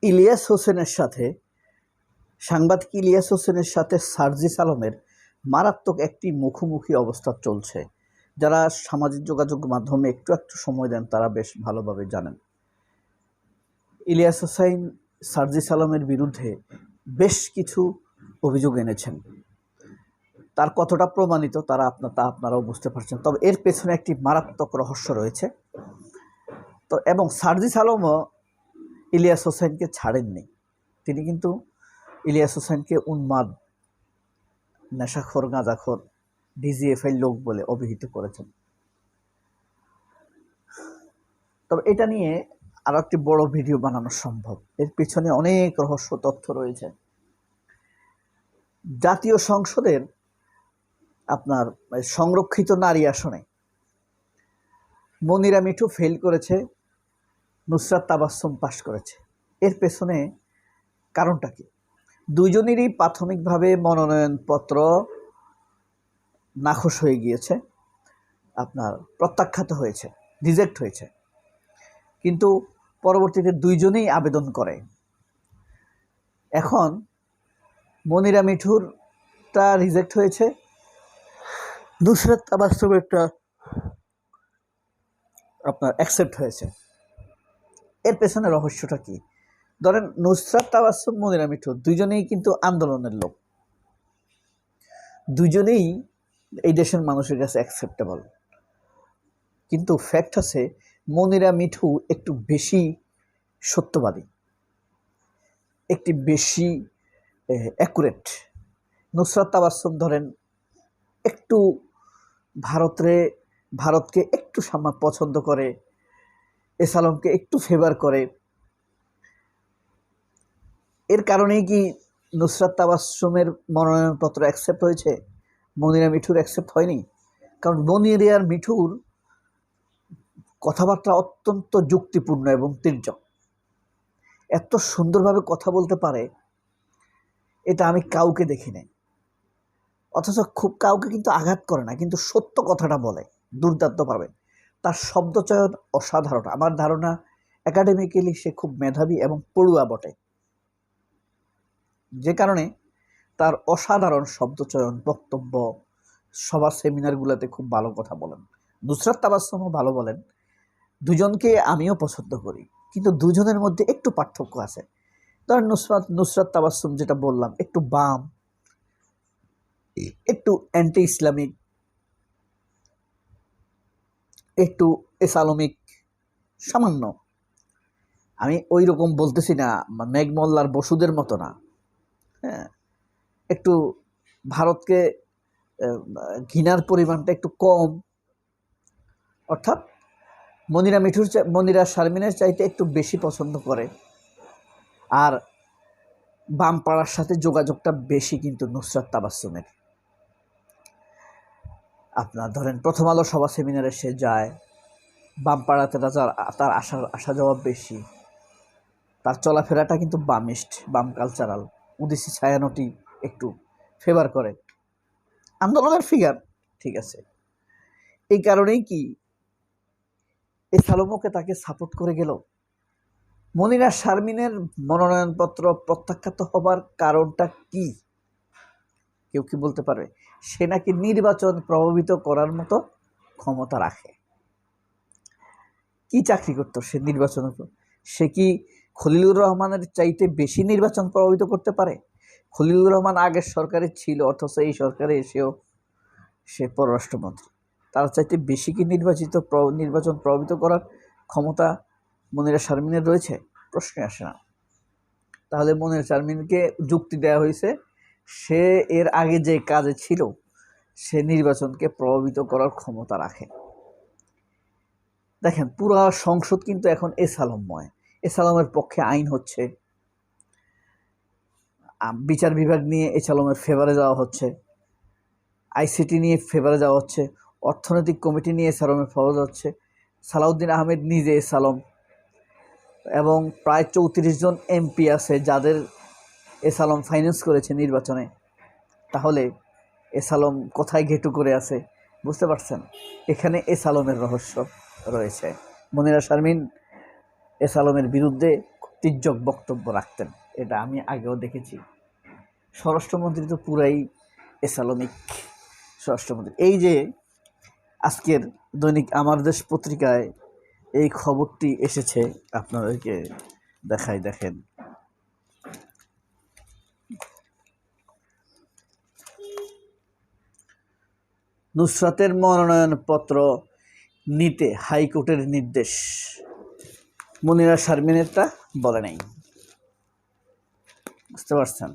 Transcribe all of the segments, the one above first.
ইলিয়াস হোসেনের সাথে সাংবাদিক ইলিয়াস হোসেনের সাথে সার্জিস আলমের মারাত্মক একটি মুখোমুখি অবস্থা চলছে। যারা সামাজিক যোগাযোগ মাধ্যমে একটু একটু সময় দেন তারা বেশ ভালোভাবে জানেন। ইলিয়াস হোসেন সার্জিস আলমের বিরুদ্ধে বেশ কিছু অভিযোগ এনেছেন। তার কতটা প্রমাণিত আপনারাও বুঝতে পারছেন। তবে এর পেছনে একটি মারাত্মক রহস্য রয়েছে। তো এবং সার্জিস আলমও ইলিয়াস হোসেনকে ছাড়েননি। তিনি কিন্তু ইলিয়াস হোসেনকে উন্মাদ, নেশাখোর, গাঁজাখোর, ডিজিএফআই লোক বলে অভিহিত করেছেন। তবে এটা নিয়ে আরো একটি বড় ভিডিও বানানো সম্ভব। এর পিছনে অনেক রহস্য তথ্য রয়েছে। জাতীয় সংসদের আপনার সংরক্ষিত নারী আসনে মনিরা মিঠু ফেল করেছে, নুসরাত তাবাসসুম পাশ করেছে। এর পেছনে কারণটা কি? দুইজনেরই প্রাথমিকভাবে মনোনয়নপত্র নাখোশ হয়ে গিয়েছে, আপনার প্রত্যাখ্যাত হয়েছে, রিজেক্ট হয়েছে। কিন্তু পরবর্তীতে দুইজনেই আবেদন করে। এখন মনিরা মিঠুরটা রিজেক্ট হয়েছে, নুসরাত তাবাসসুমেরটা আপনার অ্যাকসেপ্ট হয়েছে। এর পেছনে রহস্যটা কি? ধরেন নুসরাত তাবাসসুম, মনিরা মিঠু দুইজনেই কিন্তু আন্দোলনের লোক, দুইজনেই এই দেশের মানুষের কাছে অ্যাকসেপ্টেবল। কিন্তু ফ্যাক্ট আছে মনিরা মিঠু একটু বেশি সত্যবাদী, একটি বেশি অ্যাকুরেট। নুসরাত তাবাসসুম ধরেন একটু ভারতকে একটু পছন্দ করে, এস আলমকে একটু ফেভার করে। এর কারণেই কি নুসরাত তাবাসসুমের মনোনয়নপত্র অ্যাকসেপ্ট হয়েছে, মনিরা মিঠুর অ্যাকসেপ্ট হয়নি? কারণ মনিরা মিঠুর কথাবার্তা অত্যন্ত যুক্তিপূর্ণ এবং তীর্যক, এত সুন্দরভাবে কথা বলতে পারে, এটা আমি কাউকে দেখি নাই। অথচ খুব কাউকে কিন্তু আঘাত করে না, কিন্তু সত্য কথাটা বলে দুর্দান্তভাবে। তার শব্দচয়ন অসাধারণ। আমার ধারণা একাডেমিক্যালি সে খুব মেধাবী এবং পড়ুয়া বটে, যে কারণে তার অসাধারণ শব্দচয়ন, বক্তব্য, সভা সেমিনারগুলোতে খুব ভালো কথা বলেন। নুসরাত তাবাসসুমও ভালো বলেন। দুজনকে আমিও পছন্দ করি, কিন্তু দুজনের মধ্যে একটু পার্থক্য আছে। ধরেন নুসরাত তাবাসসুম যেটা বললাম, একটু বাম, একটু অ্যান্টি ইসলামিক, একটু এসালমিক, সামান্য। আমি ওই রকম বলতেছি না, মেঘমল্লার বসুদের মতো না। হ্যাঁ, একটু ভারতকে ঘৃণার পরিমাণটা একটু কম। অর্থাৎ মনিরা শারমিনের চাইতে একটু বেশি পছন্দ করে, আর বাম পাড়ার সাথে যোগাযোগটা বেশি কিন্তু নুসরাত তাবাসসুমের। আপনার ধরেন প্রথম আলো সভা সেমিনারে সে যায়, বাম পাড়াতে তার আসা যাওয়া বেশি। তার চলাফেরাটা কিন্তু বামিস্ট, বাম কালচারাল, উদিসি ছায়ানটি একটু ফেভার করে, আন্দোলনের ফিগার, ঠিক আছে। এই কারণেই কি এস আলমকে তাকে সাপোর্ট করে গেল। মনিরা শারমিনের মনোনয়নপত্র প্রত্যাখ্যাত হবার কারণটা কি? কেউ কি বলতে পারবে? সে নাকি নির্বাচন প্রভাবিত করার মতো ক্ষমতা রাখে। কি চাকরি করতো সে? নির্বাচন। সে কি খলিলুর রহমানের চাইতে বেশি নির্বাচন প্রভাবিত করতে পারে? খলিলুর রহমান আগের সরকারে ছিল, অথচ এই সরকারে এসেও সে পররাষ্ট্রমন্ত্রী। তার চাইতে বেশি কি নির্বাচন প্রভাবিত করার ক্ষমতা মনিরা শারমিনের রয়েছে? প্রশ্নে আসে না। তাহলে মনিরা শারমিনকে যুক্তি দেওয়া হয়েছে, সে এর আগে যে কাজে ছিল সে নির্বাচনকে প্রভাবিত করার ক্ষমতা রাখে। দেখেন, পুরা সংসদ কিন্তু এখন এস আলমময়। এস আলমের পক্ষে আইন হচ্ছে, বিচার বিভাগ নিয়ে এস আলমের ফেভারে যাওয়া হচ্ছে, আইসিটি নিয়ে ফেভারে যাওয়া হচ্ছে, অর্থনৈতিক কমিটি নিয়ে এস আলমের ফেভারে হচ্ছে, সালাউদ্দিন আহমেদ নিজে এস আলম, এবং প্রায় 34 জন এমপি আছে যাদের এস আলম ফাইন্যান্স করেছে নির্বাচনে। তাহলে এস আলম কোথায় ঘেটু করে আছে? বুঝতে পারছেন? এখানে এস আলমের রহস্য রয়েছে। মনিরা শারমিন এস আলমের বিরুদ্ধে তির্যক বক্তব্য রাখতেন, এটা আমি আগেও দেখেছি। স্বরাষ্ট্রমন্ত্রী তো পুরাই এসালমিক স্বরাষ্ট্রমন্ত্রী। এই যে আজকের দৈনিক আমার দেশ পত্রিকায় এই খবরটি এসেছে, আপনাদেরকে দেখাই, দেখেন। নুসরাতের মনোনয়নপত্র নিতে হাইকোর্টের নির্দেশ, মনিরা শারমিনেরটা বলে নাই, বুঝতে পারছেন।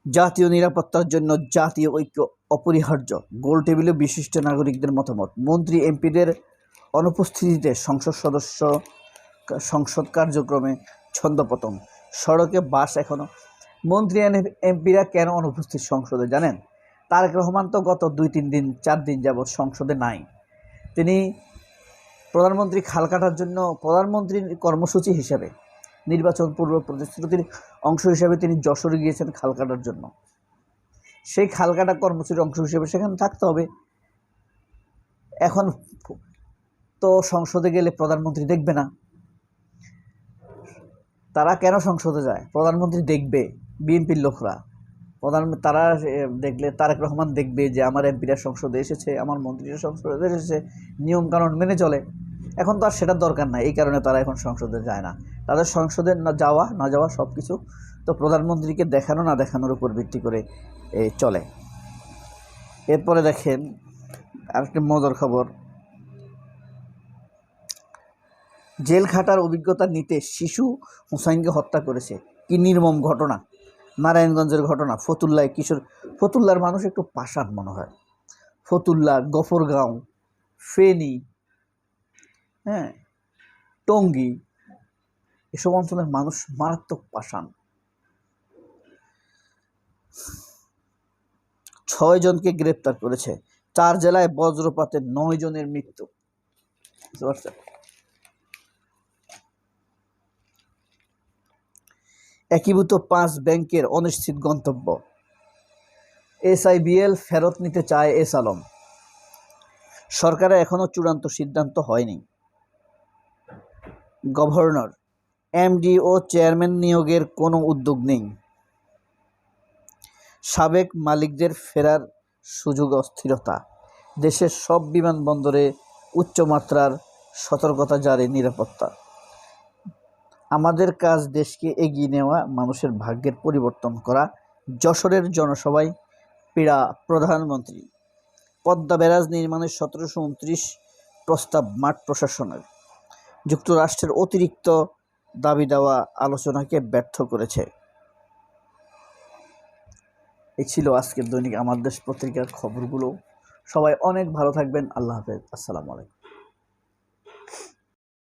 জাতীয় নিরাপত্তার জন্য জাতীয় ঐক্য অপরিহার্য, গোল টেবিলে বিশিষ্ট নাগরিকদের মতামত। মন্ত্রী এমপিদের অনুপস্থিতিতে সংসদ কার্যক্রমে ছন্দপতন, সড়কে বাস এখনো। মন্ত্রী এমপিরা কেন অনুপস্থিত সংসদে জানেন? তারেক রহমান তো গত 2-3 দিন 4 দিন যাবৎ সংসদে নাই। তিনি প্রধানমন্ত্রী খাল কাটার জন্য প্রধানমন্ত্রীর কর্মসূচি হিসেবে, নির্বাচন পূর্ব প্রতিশ্রুতির অংশ হিসেবে তিনি যশোরে গিয়েছেন খাল কাটার জন্য। সেই খাল কাটা কর্মসূচির অংশ হিসেবে সেখানে থাকতে হবে। এখন তো সংসদে গেলে প্রধানমন্ত্রী দেখবে না। তারা কেন সংসদে যায়? প্রধানমন্ত্রী দেখবে, বিএনপির লোকরা, তারা দেখলে তারেক রহমান দেখবে যে আমার এমপিরা সংসদে এসেছে, আমার মন্ত্রীরা সংসদে এসেছে, নিয়মকানুন মেনে চলে। এখন তো আর সেটার দরকার নাই, এই কারণে তারা এখন সংসদে যায় না। তাদের সংসদে যাওয়া না যাওয়া সব কিছু তো প্রধানমন্ত্রীকে দেখানো না দেখানোর উপর ভিত্তি করে চলে। এরপরে দেখেন আরেকটি মজার খবর, জেল খাটার অভিজ্ঞতা নিতে শিশু হুসাইনকে হত্যা করেছে। কি নির্মম ঘটনা! নারায়ণগঞ্জের ঘটনা। ফতুল্লায় কিশোর, ফতুল্লার মানুষ একটু পাষাণ মনে হয়। ফতুল্লা, গফরগাঁও, ফেনী, টঙ্গী, এসব অঞ্চলের মানুষ মারাত্মক পাষাণ। 6 জনকে গ্রেপ্তার করেছে। 4 জেলায় বজ্রপাতে 9 জনের মৃত্যু। একীভূত 5 ব্যাংকের অনিশ্চিত গন্তব্য। SIBL ফেরত নিতে চায় এস আলম। সরকারের এখনো চূড়ান্ত সিদ্ধান্ত হয়নি। গভর্নর, MD ও চেয়ারম্যান নিয়োগের কোনো উদ্যোগ নেই। সাবেক মালিকদের ফেরার সুযোগ অস্থিরতা। দেশের সব বিমানবন্দরে উচ্চমাত্রার সতর্কতা জারি, নিরাপত্তা। আমাদের কাজ দেশকে এগিয়ে নেওয়া, মানুষের ভাগ্যের পরিবর্তন করা। যশোরের জনসভায় পীড়া প্রধানমন্ত্রী। পদ্মা ব্যারাজ নির্মাণের 1729 প্রস্তাব মাঠ প্রশাসনের। যুক্তরাষ্ট্রের অতিরিক্ত দাবি দেওয়া আলোচনাকে ব্যর্থ করেছে। এই ছিল আজকের দৈনিক আমার দেশ পত্রিকার খবরগুলো। সবাই অনেক ভালো থাকবেন। আল্লাহ হাফেজ। আসসালামু আলাইকুম।